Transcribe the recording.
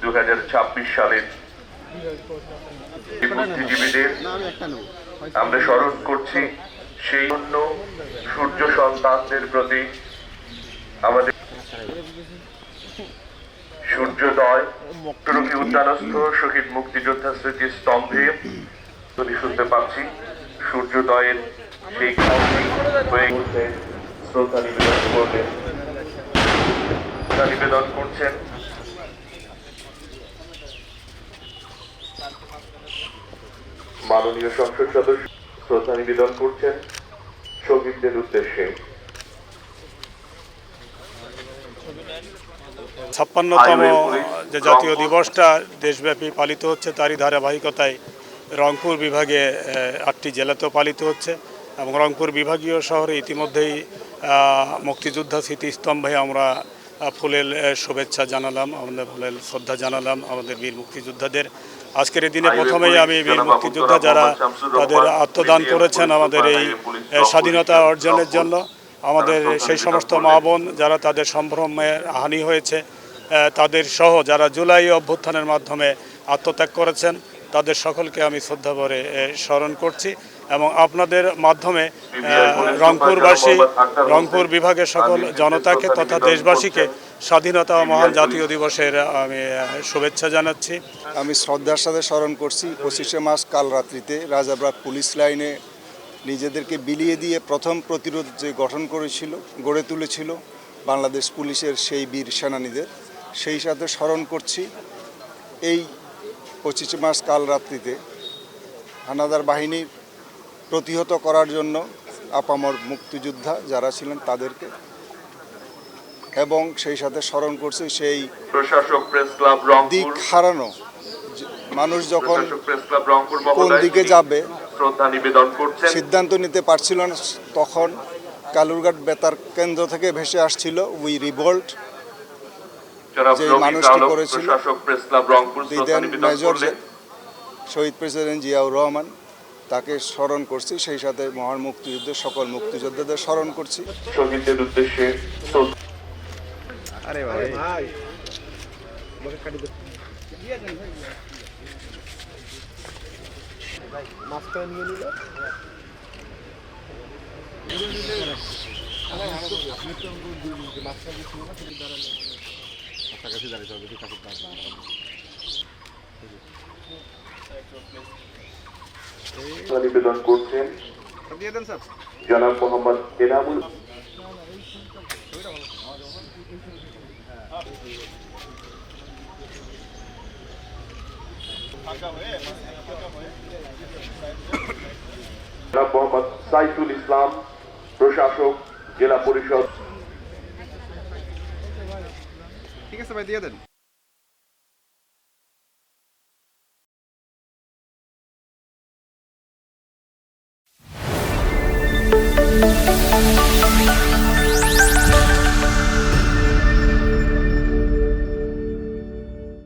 2026 সালের বুদ্ধিজীবীদের আমরা স্মরণ করছি। সেই জন্য সূর্য সন্তানদের প্রতি আমাদের সূর্যোদয় টুরুকি উদ্যানস্থ শহীদ মুক্তিযোদ্ধা স্মৃতি স্তম্ভে শুনতে পাচ্ছি সূর্যোদয়ের সেই শ্রদ্ধা নিবেদন করলেন, নিবেদন করছেন মাননীয় সংসদ সদস্য। শ্রদ্ধা নিবেদন করছেন শহীদদের উদ্দেশ্যে। 56তম যে জাতীয় দিবসটা দেশব্যাপী পালিত হচ্ছে, তারই ধারাবাহিকতায় রংপুর বিভাগে 8টি জেলাতেও পালিত হচ্ছে এবং রংপুর বিভাগীয় শহরে ইতিমধ্যেই মুক্তিযোদ্ধা স্মৃতিস্তম্ভে আমরা ফুলেল শুভেচ্ছা জানালাম, আমাদের ফুলেল শ্রদ্ধা জানালাম আমাদের বীর মুক্তিযোদ্ধাদের। আজকের এই দিনে প্রথমেই আমি বীর মুক্তিযোদ্ধা যারা তাদের আত্মদান করেছেন আমাদের এই স্বাধীনতা অর্জনের জন্য, আমাদের সেই সমস্ত মা বোন যারা তাদের সম্ভ্রমের হানি হয়েছে, তাদের সহ যারা জুলাই অভ্যুত্থানের মাধ্যমে আত্মত্যাগ করেছেন, তাদের সকলকে আমি শ্রদ্ধা ভরে স্মরণ করছি এবং আপনাদের মাধ্যমে রংপুরবাসী, রংপুর বিভাগের সকল জনতাকে তথা দেশবাসীকে স্বাধীনতা ও মহান জাতীয় দিবসের আমি শুভেচ্ছা জানাচ্ছি। আমি শ্রদ্ধার সাথে স্মরণ করছি 25শে মার্চ কাল রাত্রিতে রাজারবাগ পুলিশ লাইনে নিজেদেরকে বিলিয়ে দিয়ে প্রথম প্রতিরোধ যে গড়ে তুলেছিল বাংলাদেশ পুলিশের সেই বীর সেনানীদের, সেই সাথে স্মরণ করছি এই 25শে মার্চ কাল রাত্রিতে হানাদার বাহিনীর প্রতিহত করার জন্য আপামর মুক্তিযোদ্ধা যারা ছিলেন তাদেরকে, এবং সেই সাথে স্মরণ করছি সেই প্রশাসক প্রেস ক্লাব দিক হারানো মানুষ যখন কোন দিকে যাবে শ্রদ্ধা নিবেদন করছেন সিদ্ধান্ত নিতে পারছিল না, তখন কালুরঘাট বেতার কেন্দ্র থেকে ভেসে আসছিল উই রিভোল্ট, যে মানুষটি করেছিল মেজর শহীদ প্রেসিডেন্ট জিয়াউর রহমান, তাকে স্মরণ করছি। সেই সাথে মহান মুক্তিযুদ্ধের সকল মুক্তিযোদ্ধাদের স্মরণ করছি। শহীদদের উদ্দেশ্যে নিবেদন করছেন জনাব মোহাম্মদ এনামুল। জনাব মোহাম্মদ সাইফুল ইসলাম, প্রশাসক, জেলা পরিষদ। ঠিক আছে ভাই, দিয়ে দেন। Thank you.